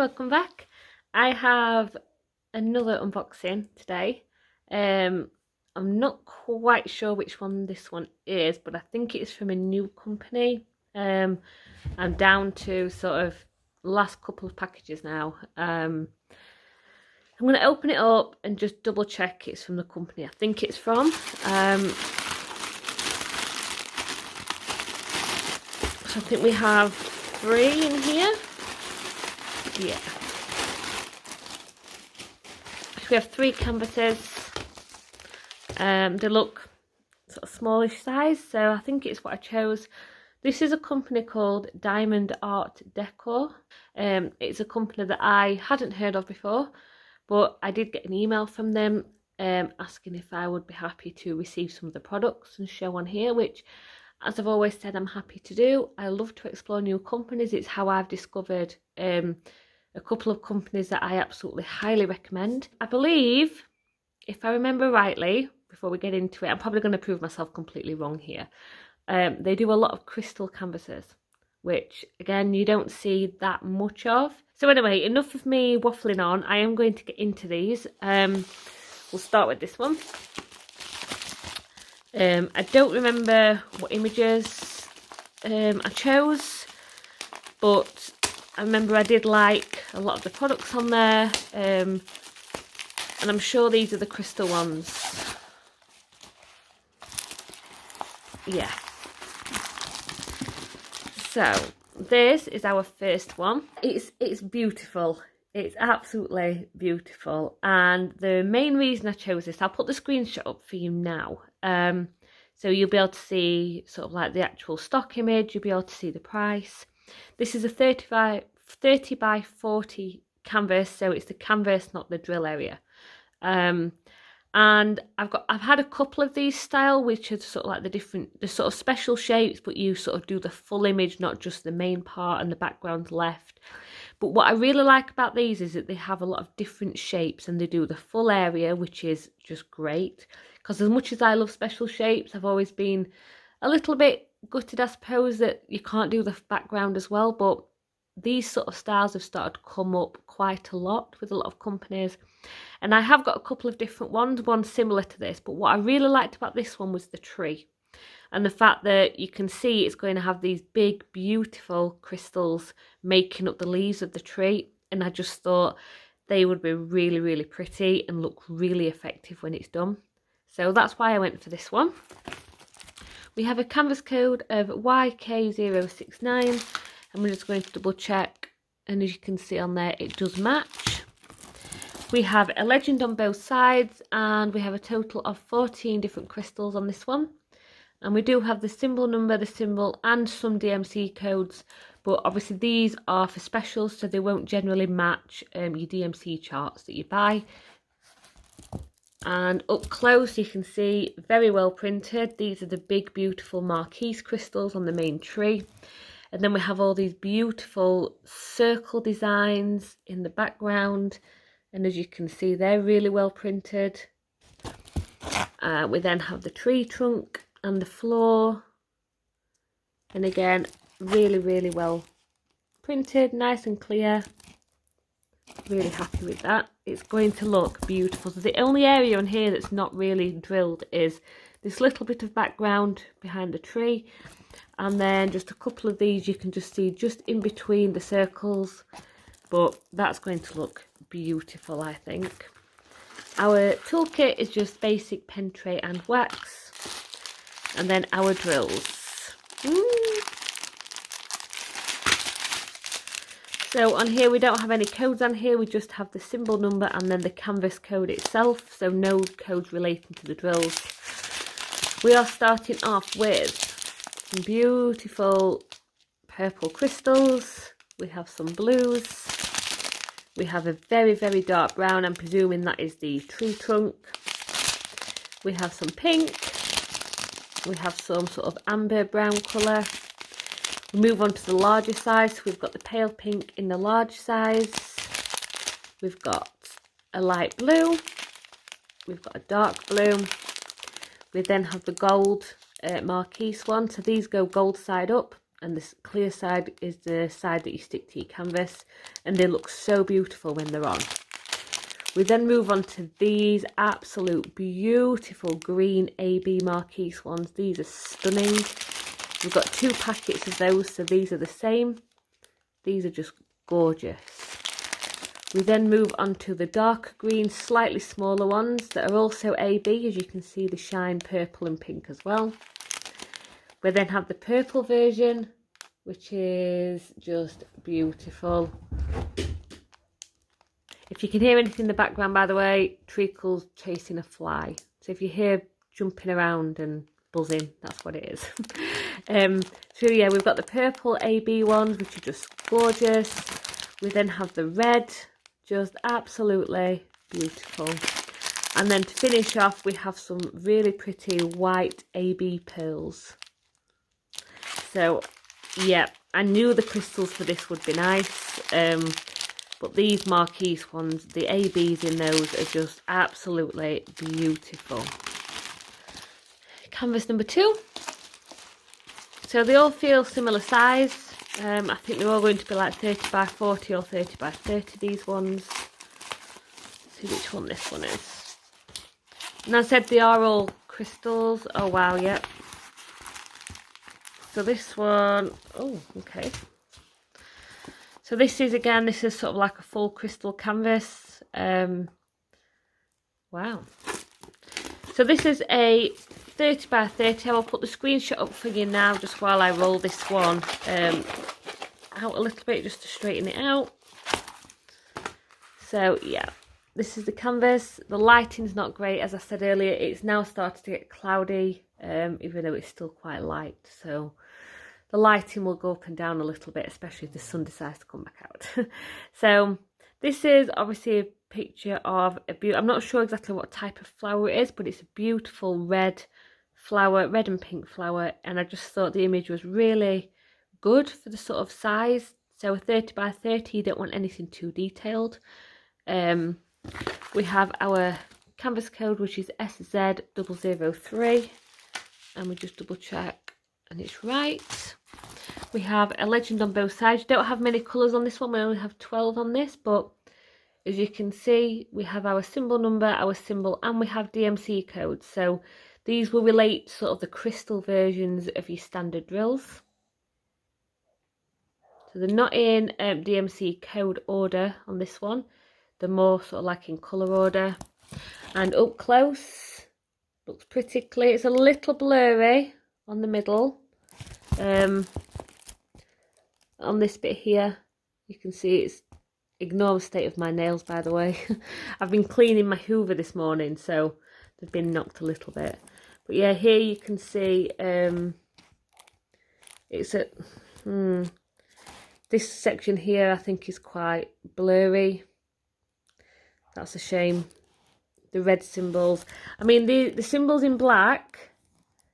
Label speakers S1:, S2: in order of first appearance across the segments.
S1: welcome back. I have another unboxing today. I'm not quite sure which one this one is, but I think it's from a new company. I'm down to sort of last couple of packages now. I'm going to open it up and just double check it's from the company I think it's from. So I think we have 3 in here. Yeah. We have 3 canvases. They look sort of smallish size, so I think it's what I chose. This is a company called Diamond Art Decor. It's a company that I hadn't heard of before, but I did get an email from them asking if I would be happy to receive some of the products and show on here, which, as I've always said, I'm happy to do. I love to explore new companies. It's how I've discovered a couple of companies that I absolutely highly recommend. I believe, if I remember rightly, before we get into it, I'm probably going to prove myself completely wrong here. They do a lot of crystal canvases, which again, you don't see that much of. So anyway, enough of me waffling on. I am going to get into these. We'll start with this one. I don't remember what images I chose, but I remember I did like a lot of the products on there, and I'm sure these are the crystal ones. Yeah. So this is our first one. It's beautiful. It's absolutely beautiful, and the main reason I chose this, I'll put the screenshot up for you now. So you'll be able to see sort of like the actual stock image. You'll be able to see the price. This is a 30 by 40 canvas, so it's the canvas, not the drill area. And I've had a couple of these style, which are sort of like the sort of special shapes, but you sort of do the full image, not just the main part and the background left. But what I really like about these is that they have a lot of different shapes and they do the full area, which is just great. Because as much as I love special shapes, I've always been a little bit gutted, I suppose, that you can't do the background as well. But these sort of styles have started to come up quite a lot with a lot of companies. And I have got a couple of different ones, one similar to this. But what I really liked about this one was the tree. And the fact that you can see it's going to have these big, beautiful crystals making up the leaves of the tree. And I just thought they would be really, really pretty and look really effective when it's done. So that's why I went for this one. We have a canvas code of YK069. And we're just going to double check. And as you can see on there, it does match. We have a legend on both sides. And we have a total of 14 different crystals on this one. And we do have the symbol number, the symbol, and some DMC codes. But obviously these are for specials, so they won't generally match your DMC charts that you buy. And up close you can see, very well printed. These are the big, beautiful marquise crystals on the main tree. And then we have all these beautiful circle designs in the background. And as you can see, they're really well printed. We then have the tree trunk and the floor, and again, really, really well printed, nice and clear. Really happy with that. It's going to look beautiful. So the only area on here that's not really drilled is this little bit of background behind the tree, and then just a couple of these you can just see just in between the circles, but that's going to look beautiful, I think. Our toolkit is just basic pen tray and wax. And then our drills. So on here we don't have any codes on here, we just have the symbol number and then the canvas code itself, so no codes relating to the drills. We are starting off with some beautiful purple crystals, we have some blues, we have a very, very dark brown, I'm presuming that is the tree trunk, we have some pink, we have some sort of amber brown colour. We move on to the larger size. So we've got the pale pink in the large size. We've got a light blue. We've got a dark blue. We then have the gold marquise one. So these go gold side up. And this clear side is the side that you stick to your canvas. and they look so beautiful when they're on. We then move on to these absolute beautiful green AB Marquise ones. These are stunning. We've got 2 packets of those, so these are the same. These are just gorgeous. We then move on to the dark green, slightly smaller ones that are also AB, as you can see the shine purple and pink as well. We then have the purple version, which is just beautiful. If you can hear anything in the background, by the way, Treacle's chasing a fly. So if you hear jumping around and buzzing, that's what it is. So yeah, we've got the purple AB ones, which are just gorgeous. We then have the red, just absolutely beautiful. And then to finish off, we have some really pretty white AB pearls. So yeah, I knew the crystals for this would be nice. But these Marquise ones, the ABs in those are just absolutely beautiful. Canvas number 2. So they all feel similar size. I think they're all going to be like 30 by 40 or 30 by 30, these ones. Let's see which one this one is. And I said they are all crystals. Oh wow, yep. So this one, oh, okay. So this is, again, this is sort of like a full crystal canvas. Wow. So this is a 30 by 30. I will put the screenshot up for you now, just while I roll this one out a little bit, just to straighten it out. So yeah, this is the canvas. The lighting's not great, as I said earlier. It's now started to get cloudy, even though it's still quite light. So the lighting will go up and down a little bit, especially if the sun decides to come back out. So this is obviously a picture of a I'm not sure exactly what type of flower it is, but it's a beautiful red flower, red and pink flower. And I just thought the image was really good for the sort of size. So a 30 by 30, you don't want anything too detailed. We have our canvas code, which is SZ003. And we just double check and it's right. We have a legend on both sides. Don't have many colours on this one. We only have 12 on this, but as you can see, we have our symbol number, our symbol, and we have DMC codes. So these will relate to sort of the crystal versions of your standard drills. So they're not in DMC code order on this one. They're more sort of like in colour order. And up close, looks pretty clear. It's a little blurry on the middle. On this bit here, you can see it's, ignore the state of my nails, by the way. I've been cleaning my Hoover this morning, so they've been knocked a little bit. But yeah, here you can see it's a this section here I think is quite blurry. That's a shame. The red symbols, I mean the symbols in black,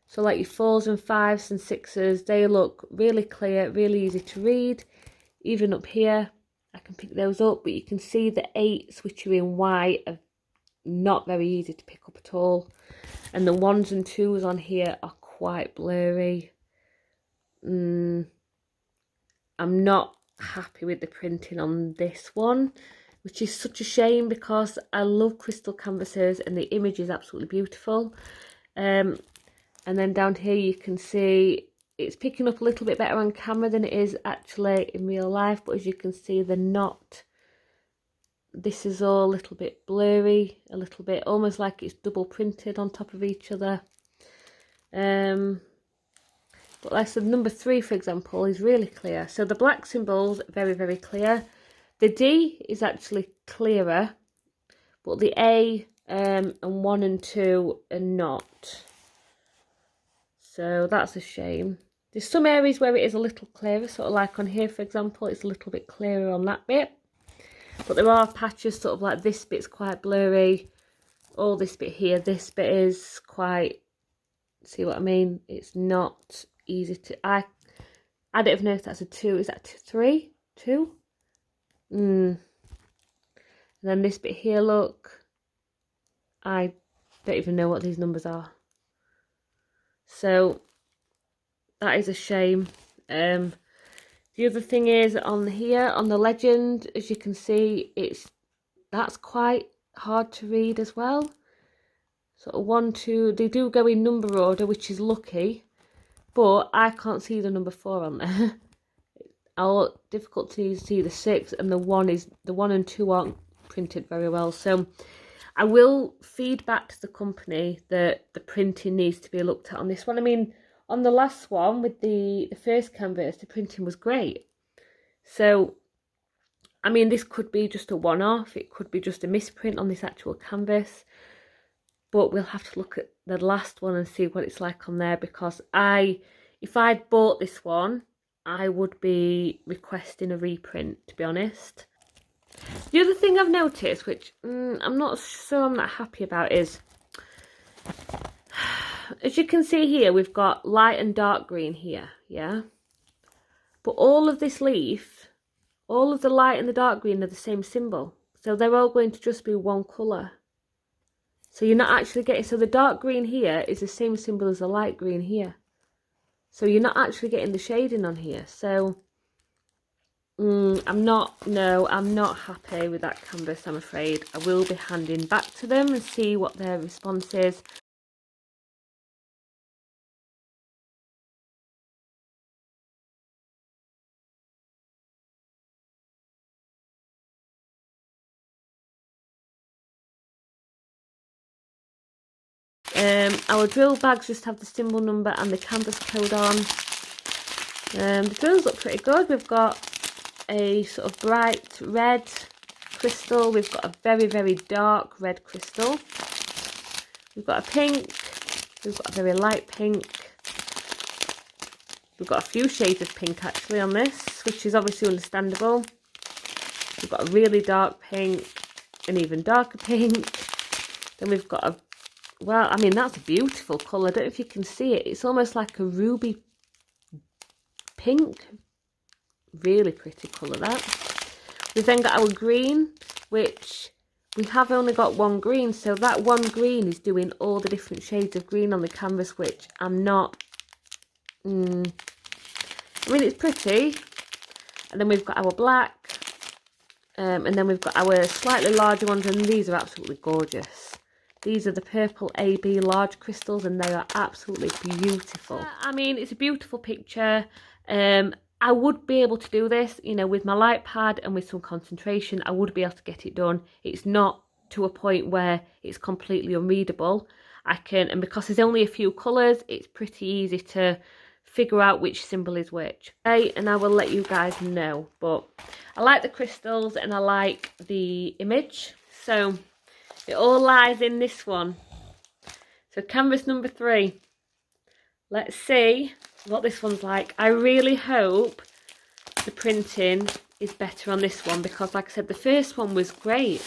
S1: so like your 4s and 5s and 6s, they look really clear, really easy to read. Even up here, I can pick those up, but you can see the 8s which are in white are not very easy to pick up at all. And the 1s and 2s on here are quite blurry. I'm not happy with the printing on this one, which is such a shame because I love crystal canvases and the image is absolutely beautiful. And then down here you can see it's picking up a little bit better on camera than it is actually in real life, but as you can see they're not, this is all a little bit blurry, a little bit almost like it's double printed on top of each other. But like I said, number 3 for example is really clear. So the black symbols are very, very clear. The D is actually clearer, but the A and 1 and 2 are not. So that's a shame. There's some areas where it is a little clearer, sort of like on here for example, it's a little bit clearer on that bit. But there are patches sort of like this bit's quite blurry. All this bit here, this bit is quite, see what I mean? It's not easy to, I don't even know if that's a 2, is that 3? 2? And then this bit here, look, I don't even know what these numbers are. So that is a shame. The other thing is on here, on the legend, as you can see, that's quite hard to read as well. Sort of 1, 2, they do go in number order, which is lucky, but I can't see the number 4 on there. Difficult to see the 6, and the 1 and 2 aren't printed very well. So I will feed back to the company that the printing needs to be looked at on this one. I mean, on the last one with the first canvas, the printing was great. So, I mean, this could be just a one-off. It could be just a misprint on this actual canvas. But we'll have to look at the last one and see what it's like on there, because if I'd bought this one, I would be requesting a reprint, to be honest. The other thing I've noticed, which I'm not happy about, is, as you can see here, we've got light and dark green here, yeah? But all of this leaf, all of the light and the dark green are the same symbol. So they're all going to just be one colour. So you're not actually getting, so the dark green here is the same symbol as the light green here. So you're not actually getting the shading on here. So I'm not happy with that canvas, I'm afraid. I will be handing back to them and see what their response is. Our drill bags just have the symbol number and the canvas code on. The drills look pretty good. We've got a sort of bright red crystal. We've got a very, very dark red crystal. We've got a pink. We've got a very light pink. We've got a few shades of pink actually on this, which is obviously understandable. We've got a really dark pink, an even darker pink. Then we've got a, well, I mean, that's a beautiful colour. I don't know if you can see it. It's almost like a ruby pink. Really pretty colour, that. We've then got our green, which we have only got one green. So that one green is doing all the different shades of green on the canvas, which I'm not... I mean, it's pretty. And then we've got our black. And then we've got our slightly larger ones, and these are absolutely gorgeous. These are the purple AB large crystals, and they are absolutely beautiful. I mean, it's a beautiful picture. I would be able to do this, you know, with my light pad and with some concentration. I would be able to get it done. It's not to a point where it's completely unreadable. I can, and because there's only a few colours, it's pretty easy to figure out which symbol is which. Okay, and I will let you guys know. But I like the crystals and I like the image. So it all lies in this one. So canvas number 3. Let's see what this one's like. I really hope the printing is better on this one, because like I said, the first one was great.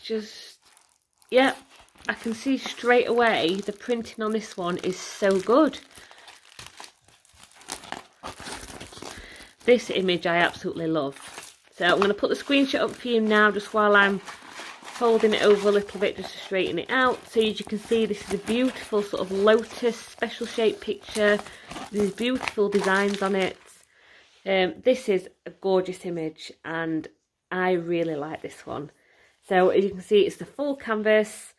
S1: Just, yeah, I can see straight away the printing on this one is so good. This image I absolutely love. So I'm going to put the screenshot up for you now, just while I'm folding it over a little bit just to straighten it out. So as you can see, this is a beautiful sort of lotus special shape picture. There's beautiful designs on it. This is a gorgeous image and I really like this one. So as you can see, it's the full canvas.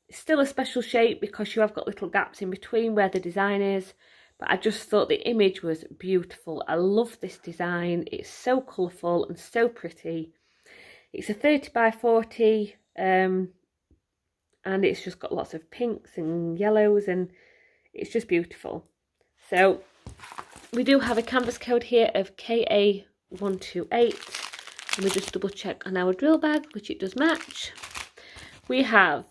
S1: It's still a special shape because you have got little gaps in between where the design is. But I just thought the image was beautiful. I love this design. It's so colourful and so pretty. It's a 30 by 40 and it's just got lots of pinks and yellows and it's just beautiful. So we do have a canvas code here of KA128. Let me just double check on our drill bag, which it does match. We have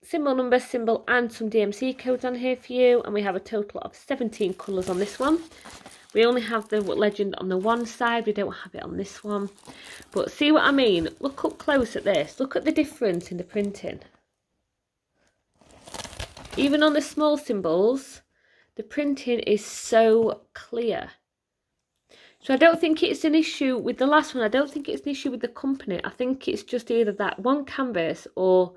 S1: symbol number, symbol and some DMC codes on here for you, and we have a total of 17 colours on this one. We only have the legend on the one side, we don't have it on this one. But see what I mean? Look up close at this. Look at the difference in the printing. Even on the small symbols, the printing is so clear. So I don't think it's an issue with the last one. I don't think it's an issue with the company. I think it's just either that one canvas or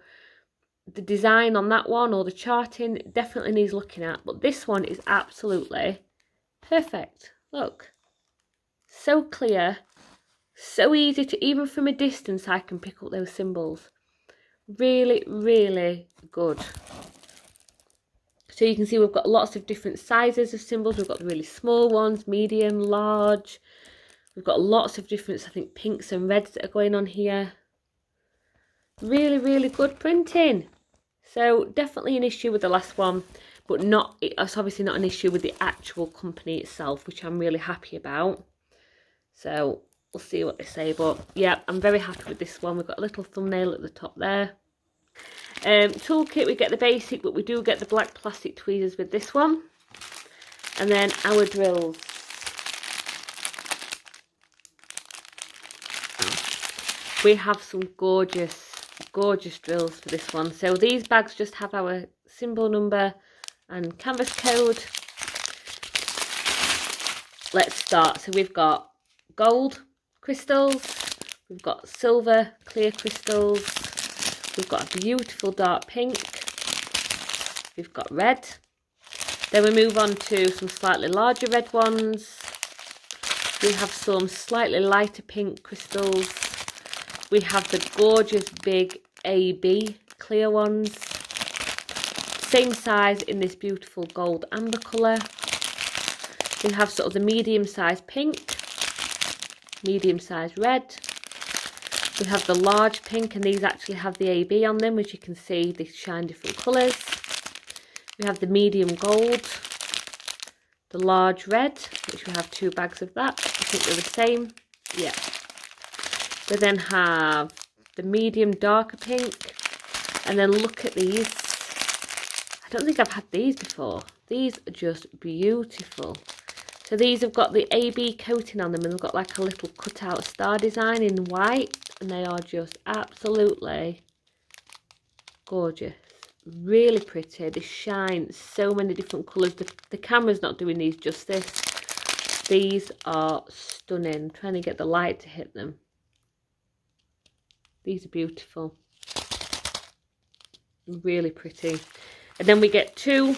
S1: the design on that one or the charting definitely needs looking at, but this one is absolutely perfect. Look, so clear, so easy to, even from a distance I can pick up those symbols. Really, really good. So you can see we've got lots of different sizes of symbols. We've got the really small ones, medium, large. We've got lots of different, I think, pinks and reds that are going on here. Really, really good printing. So definitely an issue with the last one, but not, it's obviously not an issue with the actual company itself, which I'm really happy about. So we'll see what they say, but yeah, I'm very happy with this one. We've got a little thumbnail at the top there. Toolkit, we get the basic, but we do get the black plastic tweezers with this one. And then our drills. We have some gorgeous drills for this one. So these bags just have our symbol number and canvas code. Let's start. So we've got gold crystals, we've got silver clear crystals, we've got a beautiful dark pink, we've got red. Then we move on to some slightly larger red ones. We have some slightly lighter pink crystals. We have the gorgeous big AB clear ones. Same size in this beautiful gold amber colour. We have sort of the medium size pink, medium size red. We have the large pink, and these actually have the AB on them, as you can see, they shine different colours. We have the medium gold, the large red, which we have 2 bags of that. I think they're the same. Yeah. We then have the medium darker pink, and then look at these. I don't think I've had these before. These are just beautiful. So these have got the AB coating on them, and they've got like a little cutout star design in white, and they are just absolutely gorgeous. Really pretty. They shine so many different colours. The camera's not doing these justice. These are stunning. I'm trying to get the light to hit them. These are beautiful. Really pretty. And then we get 2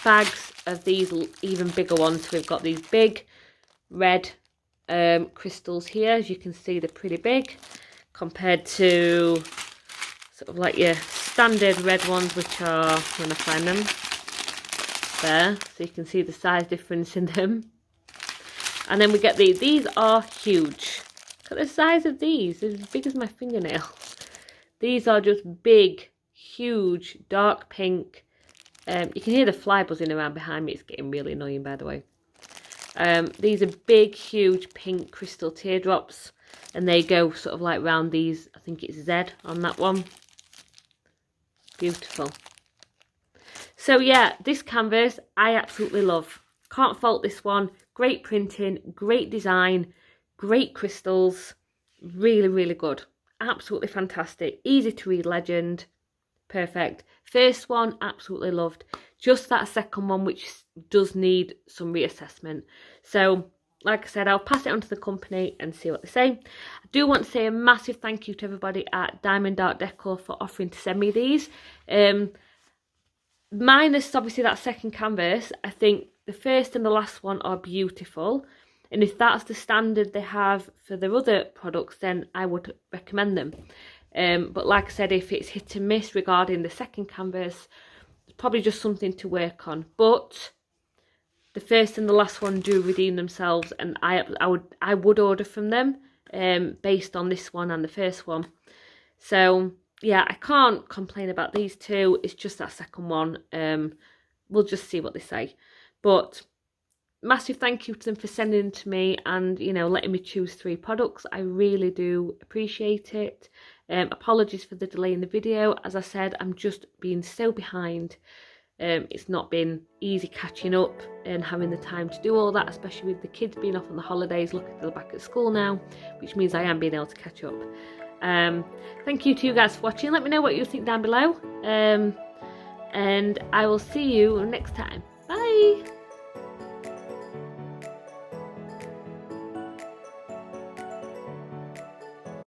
S1: bags of these even bigger ones. So we've got these big red crystals here. As you can see, they're pretty big compared to sort of like your standard red ones, which are, when I find them, there. So you can see the size difference in them. And then we get these are huge. Look at the size of these. They're as big as my fingernail. These are just big, huge, dark pink. You can hear the fly buzzing around behind me. It's getting really annoying, by the way. These are big, huge pink crystal teardrops, and they go sort of like round these. I think it's Z on that one. Beautiful. So yeah, this canvas I absolutely love. Can't fault this one. Great printing, great design, great crystals. Really, really good. Absolutely fantastic. Easy to read legend. Perfect. First one, absolutely loved. Just that second one, which does need some reassessment. So, like I said, I'll pass it on to the company and see what they say. I do want to say a massive thank you to everybody at Diamond Art Decor for offering to send me these. Minus, obviously, that second canvas, I think the first and the last one are beautiful. And if that's the standard they have for their other products, then I would recommend them. But like I said, if it's hit and miss regarding the second canvas, it's probably just something to work on. But the first and the last one do redeem themselves, and I would order from them based on this one and the first one. So yeah, I can't complain about these 2. It's just that second one. We'll just see what they say. But massive thank you to them for sending them to me and, you know, letting me choose 3 products. I really do appreciate it. Apologies for the delay in the video. As I said, I'm just being so behind. It's not been easy catching up and having the time to do all that, especially with the kids being off on the holidays, looking to go back at school now, which means I am being able to catch up. Thank you to you guys for watching. Let me know what you think down below. And I will see you next time. Bye!